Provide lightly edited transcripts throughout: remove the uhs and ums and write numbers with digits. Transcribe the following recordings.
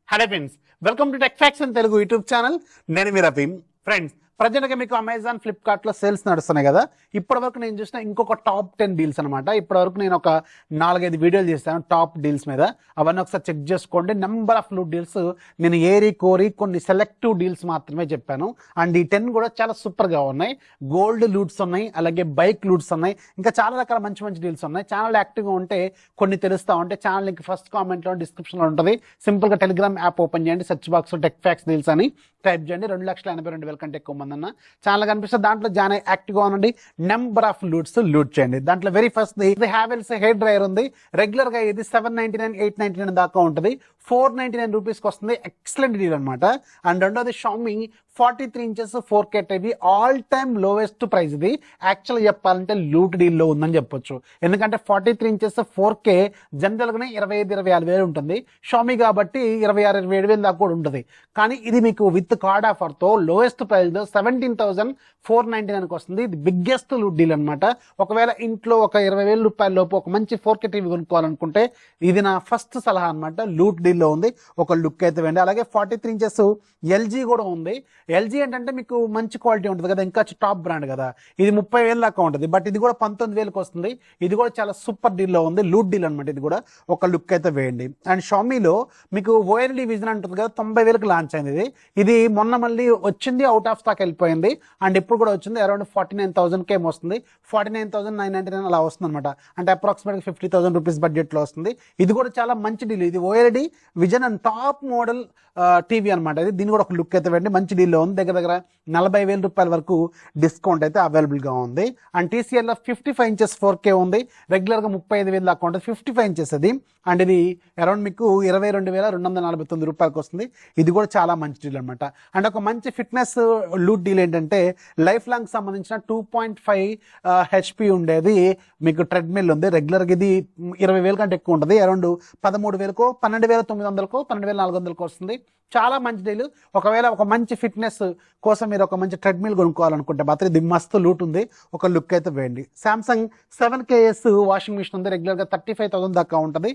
Hello friends, welcome to tech fax in Telugu YouTube channel. నేను మీ Rafeem. Friends, ప్రజెంట్గా మీకు Amazon, ఫ్లిప్కార్ట్లో సేల్స్ నడుస్తున్నాయి కదా. ఇప్పటివరకు నేను చూసిన ఇంకొక టాప్ 10 డీల్స్ అనమాట. ఇప్పటివరకు నేను ఒక 4-5 వీడియోలు చేస్తాను టాప్ డీల్స్ మీద. అవన్నీ ఒకసారి చెక్ చేసుకోండి. నెంబర్ ఆఫ్ లూట్ డీల్స్ నేను ఏరి కోరి కొన్ని సెలెక్టివ్ డీల్స్ మాత్రమే చెప్పాను. అండ్ ఈ 10 కూడా చాలా సూపర్గా ఉన్నాయి. గోల్డ్ లూట్స్ ఉన్నాయి, అలాగే బైక్ లూట్స్ ఉన్నాయి, ఇంకా చాలా రకాల మంచి మంచి డీల్స్ ఉన్నాయి. ఛానల్ యాక్టివ్గా ఉంటే కొన్ని తెలుస్తూ ఉంటే ఛానల్ లింక్ ఫస్ట్ కామెంట్లో డిస్క్రిప్షన్లో ఉంటుంది. సింపుల్గా టెలిగ్రామ్ యాప్ ఓపెన్ చేయండి, సెర్చ్ బాక్స్లో టెక్ ఫ్యాక్స్ డీల్స్ అని టైప్ చేయండి. 2,82,000 కంటే ఎక్కువ మంది అన్న ఛానల్ కనిపిస్తే దాంట్లో జాయిన్ యాక్టివ్గా ఉండండి. నెంబర్ ఆఫ్ లూట్స్ లూట్ చేయండి. దాంట్లో వెరీ ఫస్ట్ ఇది హ్యావెల్స్ హెయిర్ డ్రైయర్ ఉంది. రెగ్యులర్ గా ఇది 799, 899 దాకా ఉంటుంది. 499 రూపీస్కి వస్తుంది. ఎక్సలెంట్ డీల్ అనమాట. అండ్ రెండోది Xiaomi 43 inches 4K TV, all time lowest price. ఇది యాక్చువల్గా చెప్పాలంటే లూట్ డీల్లో ఉందని చెప్పొచ్చు. ఎందుకంటే 43 ఇంచెస్ 4K జనరల్గానే 25-26 వేలు ఉంటుంది. షామీ కాబట్టి 26-27 వేలు దాకా కూడా ఉంటుంది. కానీ ఇది మీకు విత్ కార్డ్ ఆఫర్తో లోవెస్ట్ ప్రైస్లో 17,499కి వస్తుంది. ఇది బిగ్గెస్ట్ లూట్ డీల్ అనమాట. ఒకవేళ ఇంట్లో ఒక 20,000 రూపాయల లోపు ఒక మంచి 4K టీవీ కొనుక్కోవాలనుకుంటే ఇది నా ఫస్ట్ సలహా అనమాట. లూట్ డీల్లో ఉంది, ఒక లుక్ అయితే వేయండి. అలాగే 43 ఇంచెస్ ఎల్జీ కూడా ఉంది. ఎల్జీ ఏంటంటే మీకు మంచి క్వాలిటీ ఉంటుంది కదా, ఇంకా టాప్ బ్రాండ్ కదా. ఇది 30,000 దాకా ఉంటుంది, బట్ ఇది కూడా 19,000కి వస్తుంది. ఇది కూడా చాలా సూపర్ డీల్లో ఉంది, లూట్ డీల్ అనమాట. ఇది కూడా ఒక లుక్ అయితే వేయండి. అండ్ షామీలో మీకు ఓఎల్ఈడి విజన్ ఉంటుంది కదా, 90,000కి లాంచ్ అయింది. ఇది మొన్న మళ్ళీ వచ్చింది, అవుట్ ఆఫ్ స్టాక్ వెళ్ళిపోయింది. అండ్ ఇప్పుడు కూడా వచ్చింది, అరౌండ్ 49,000కి ఏమో వస్తుంది. 49,999 అలా వస్తుంది అనమాట. అంటే అప్రాక్సిమేట్గా 50,000 రూపీస్ బడ్జెట్లో వస్తుంది. ఇది కూడా చాలా మంచి డీల్. ఇది OLED vision and top model TV అనమాట. ఇది దీన్ని కూడా ఒక లుక్ అయితే వేయండి. మంచి డీల్లో ఉంది. దగ్గర 40,000 రూపాయల వరకు డిస్కౌంట్ అయితే అవైలబుల్గా ఉంది. అండ్ టీసీఎల్లో 55 ఇంచెస్ 4K ఉంది. రెగ్యులర్గా 35,000 దాకా ఉంటుంది. 55 ఇంచెస్ అది. అండ్ ఇది అరౌండ్ మీకు 22,249 రూపాయలకి వస్తుంది. ఇది కూడా చాలా మంచి డీల్ అనమాట. అండ్ ఒక మంచి ఫిట్నెస్ లూట్ డీల్ ఏంటంటే లైఫ్ లాంగ్ సంబంధించిన 2.5 HP ఉండేది మీకు ట్రెడ్మిల్ ఉంది. రెగ్యులర్గా ఇది 20,000 కంటే ఎక్కువ ఉంటుంది. అరౌండ్ 13,000కో, 12,900కో, 12,400కో వస్తుంది. చాలా మంచి డీల్. ఒకవేళ ఒక మంచి ఫిట్నెస్ కోసం మీరు ఒక మంచి ట్రెడ్మిల్ కొనుక్కోవాలనుకుంటే మాత్రం ఇది మస్తు లూట్ ఉంది, ఒక లుక్ అయితే వేయండి. సామ్సంగ్ 7KS వాషింగ్ మిషన్ ఉంది. రెగ్యులర్గా 35,000 దాకా ఉంటుంది.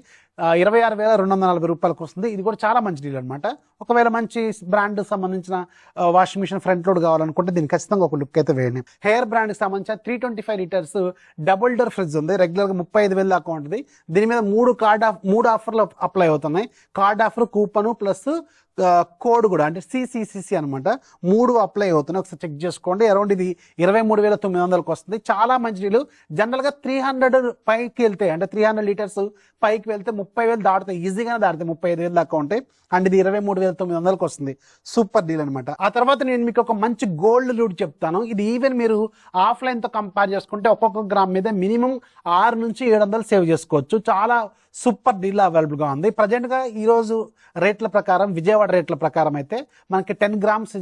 26,240 రూపాయలకు వస్తుంది. ఇది కూడా చాలా మంచి డీల్ అనమాట. ఒకవేళ మంచి బ్రాండ్ సంబంధించిన వాషింగ్ మిషన్ ఫ్రంట్ లోడ్ కావాలనుకుంటే దీనికి ఖచ్చితంగా ఒక లుక్ అయితే వేయండి. హెయిర్ బ్రాండ్కి సంబంధించిన 325 లీటర్స్ డబుల్ డోర్ ఫ్రిడ్జ్ ఉంది. రెగ్యులర్గా 35,000 దాకా ఉంటుంది. దీని మీద 3 ఆఫర్లు అప్లై అవుతున్నాయి. Card offer, coupon plus code కూడా, అంటే సిసిసిసి అనమాట. 3 అప్లై అవుతున్నాయి. ఒకసారి చెక్ చేసుకోండి. అరౌండ్ ఇది 23,900కి వస్తుంది. చాలా మంచి డీలు. జనరల్గా 300 పైకి వెళ్తే, అంటే 300 లీటర్స్ పైకి వెళ్తే 30,000 దాటుతాయి, ఈజీగానే దాటుతాయి. 35,000 దాకా ఉంటాయి. అండ్ ఇది 23,900కి వస్తుంది. సూపర్ డీల్ అనమాట. ఆ తర్వాత నేను మీకు ఒక మంచి గోల్డ్ లూట్ చెప్తాను. ఇది ఈవెన్ మీరు ఆఫ్లైన్తో కంపేర్ చేసుకుంటే ఒక్కొక్క గ్రామ్ మీద మినిమం 6 నుంచి 700 సేవ్ చేసుకోవచ్చు. చాలా సూపర్ డీల్ అవైలబుల్గా ఉంది. ప్రజెంట్గా ఈరోజు రేట్ల ప్రకారం, విజయవాడ రేట్ల ప్రకారం అయితే మనకి 10 గ్రామ్స్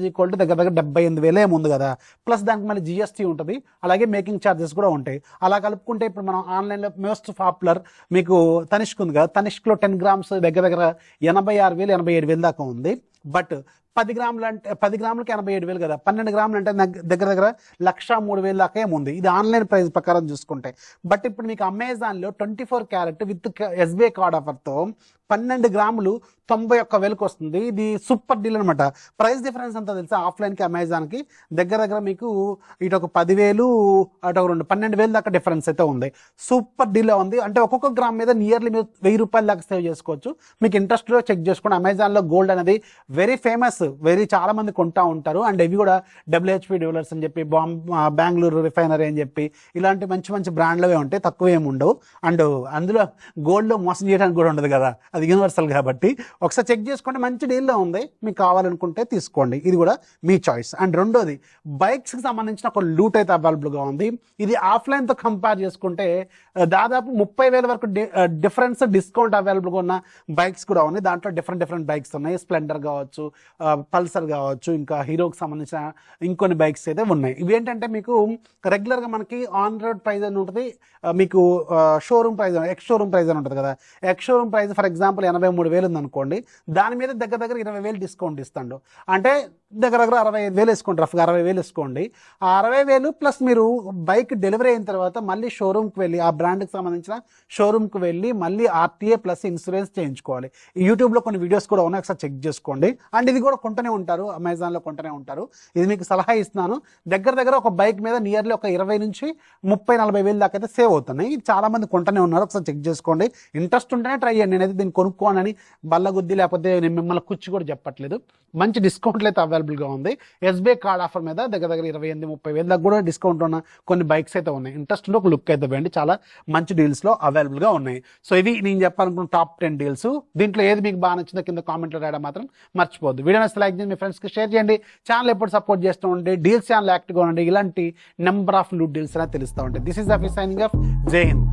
దగ్గర 78,000 ఏముంది కదా. ప్లస్ దానికి మళ్ళీ GST ఉంటుంది, అలాగే మేకింగ్ ఛార్జెస్ కూడా ఉంటాయి. అలా కలుపుకుంటే ఇప్పుడు మనం ఆన్లైన్లో మోస్ట్ పాపులర్ మీకు తనిష్క్ ఉంది కదా. తనిష్క్లో 10 గ్రామ్స్ దగ్గర 86,000, 87,000 దాకా ఉంది. బట్ 10 గ్రాములు అంటే 10 గ్రాములకి 87,000 కదా. 12 గ్రాములు అంటే దగ్గర 1,03,000 దాకా ఏముంది. ఇది ఆన్లైన్ ప్రైస్ ప్రకారం చూసుకుంటే. బట్ ఇప్పుడు మీకు అమెజాన్లో 24 క్యారెట్ విత్ SBI కార్డ్ ఆఫర్తో 12 గ్రాములు 91,000కి వస్తుంది. ఇది సూపర్ డీల్ అనమాట. ప్రైస్ డిఫరెన్స్ అంతా తెలుసా ఆఫ్లైన్కి అమెజాన్కి దగ్గర మీకు ఇటు ఒక 10,000 అటు ఒక 12,000 దాకా డిఫరెన్స్ అయితే ఉంది. సూపర్ డీల్లో ఉంది. అంటే ఒక్కొక్క గ్రామ్ మీద నియర్లీ మీరు 1,000 రూపాయల దాకా సేవ్ చేసుకోవచ్చు. మీకు ఇంట్రెస్ట్లో చెక్ చేసుకోండి. అమెజాన్లో గోల్డ్ అనేది వెరీ ఫేమస్, చాలా మంది కొంటా ఉంటారు. అండ్ ఇవి కూడా WHP డ్యూలర్స్ అని చెప్పి, బెంగళూరు రిఫైనరీ అని చెప్పి ఇలాంటి మంచి మంచి బ్రాండ్లవే ఉంటాయి, తక్కువ ఏమి ఉండవు. అండ్ అందులో గోల్డ్లో మోసం చేయడానికి కూడా ఉండదు కదా, అది యూనివర్సల్ కాబట్టి. ఒకసారి చెక్ చేసుకోండి. మంచి డీల్లో ఉంది, మీకు కావాలనుకుంటే తీసుకోండి. ఇది కూడా మీ చాయిస్. అండ్ రెండోది బైక్స్కి సంబంధించిన ఒక లూట్ అయితే అవైలబుల్గా ఉంది. ఇది ఆఫ్లైన్తో కంపేర్ చేసుకుంటే దాదాపు 30,000 వరకు డిఫరెన్స్ డిస్కౌంట్ అవైలబుల్గా ఉన్న బైక్స్ కూడా ఉన్నాయి. దాంట్లో డిఫరెంట్ బైక్స్ ఉన్నాయి. స్ప్లెండర్ కావచ్చు, పల్సర్ కావచ్చు, ఇంకా హీరోకి సంబంధించిన ఇంకొన్ని బైక్స్ అయితే ఉన్నాయి. ఇవి ఏంటంటే మీకు రెగ్యులర్గా మనకి ఆన్ రోడ్ ప్రైస్ అని ఉంటుంది, మీకు showroom price ex showroom price అని ఉంటుంది కదా. Ex showroom price for example 83,000 ఉందనుకోండి, దాని మీద దగ్గర 20,000 డిస్కౌంట్ ఇస్తాడు. అంటే దగ్గర 65,000 వేసుకోండి, రఫ్గా 60,000 వేసుకోండి. ఆ 60,000 ప్లస్ మీరు బైక్ డెలివరీ అయిన తర్వాత మళ్ళీ షోరూమ్కి వెళ్ళి ఆ బ్రాండ్కి సంబంధించిన షోరూమ్కి వెళ్ళి మళ్ళీ ఆర్టీఏ ప్లస్ ఇన్సూరెన్స్ చేయించుకోవాలి. యూట్యూబ్లో కొన్ని వీడియోస్ కూడా ఉన్నాయి, ఒకసారి చెక్ చేసుకోండి. అండ్ ఇది కూడా కొంటూనే ఉంటారు, అమెజాన్లో కొంటూనే ఉంటారు. ఇది మీకు సలహా ఇస్తున్నాను. దగ్గర ఒక బైక్ మీద నియర్లీ ఒక 20 నుంచి 30-40,000 దాకా అయితే సేవ్ అవుతున్నాయి. చాలా మంది కొంటూనే ఉన్నారు, ఒకసారి చెక్ చేసుకోండి. ఇంట్రెస్ట్ ఉంటేనే ట్రై చేయండి. నేనైతే దీన్ని కొనుక్కోనని బల్లగుద్ది లేకపోతే నేను మిమ్మల్ని కూర్చి కూడా చెప్పట్లేదు. మంచి డిస్కౌంట్లు అయితే అవైలబుల్గా ఉంది. ఎస్బీఐ కార్డ్ ఆఫర్ మీద దగ్గర 28-30,000 దాకా కూడా డిస్కౌంట్ ఉన్న కొన్ని బైక్స్ అయితే ఉన్నాయి. ఇంట్రెస్ట్ ఉంటే ఒక లుక్ అయితే వేయండి, చాలా మంచి డీల్స్లో అవైలబుల్గా ఉన్నాయి. సో ఇవి నేను చెప్పాలనుకున్న టాప్ 10 డీల్స్. దీంట్లో ఏది మీకు బాగా నచ్చిందో కింద కామెంట్లో రాయడం మాత్రం మర్చిపోద్దు. వీడియో నచ్చితే లైక్ చేయండి, మీ ఫ్రెండ్స్కి షేర్ చేయండి. ఛానల్ ఎప్పుడు సపోర్ట్ చేస్తూ ఉంటే డీల్స్ ఛానల్ యాక్టివ్గా ఉండండి. ఇలాంటి నెంబర్ ఆఫ్ లూట్ డీల్స్ అనేది తెలుస్తూ ఉంటాయి. This is the signing off. జై హింద్.